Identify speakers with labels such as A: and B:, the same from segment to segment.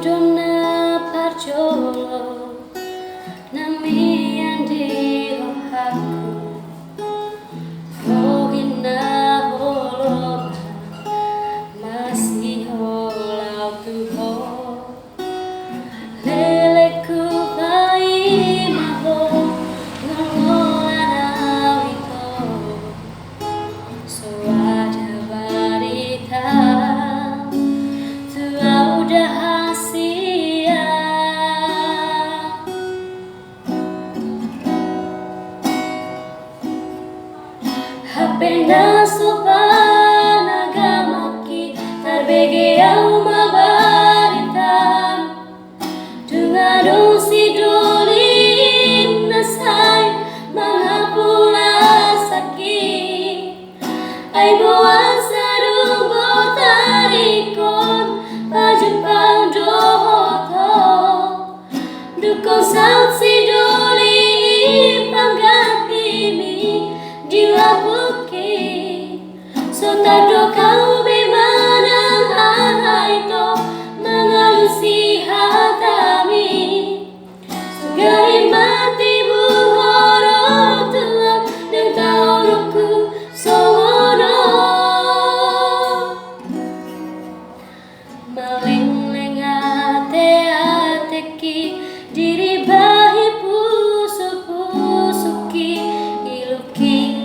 A: Donna parjolo nami andi rohaku rohina holo masih holau tuho leleku bayi maho ngolana wiko suada barita Pena sopan agamaki tarbege au mabaritam Dungadong si dolin nasay mga pula sakit Ay buwan sa rubo tarikon pajepang dohoto Dukong saut si dolin panggatimi dilabuki Sotado kau bemanang ahai to mengalusi hatami Sugari mati buhoro tuak dan tauruku sowono Maleng-leng ate-ateki diri bahi pusu-pusuki iluki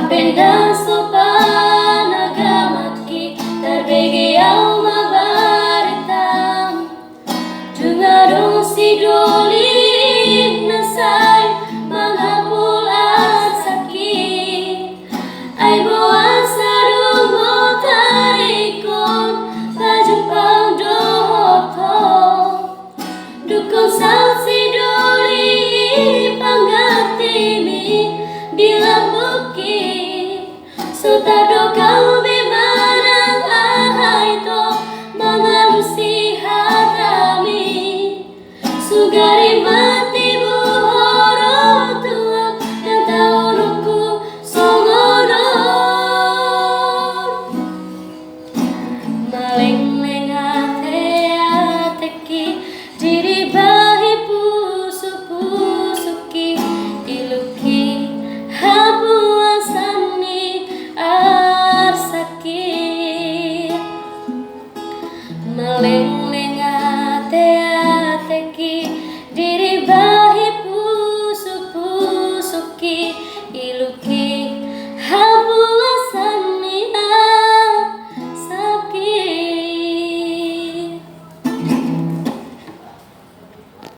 A: Penda sopan agamaki tarbege au mabaritam Dungadong si doli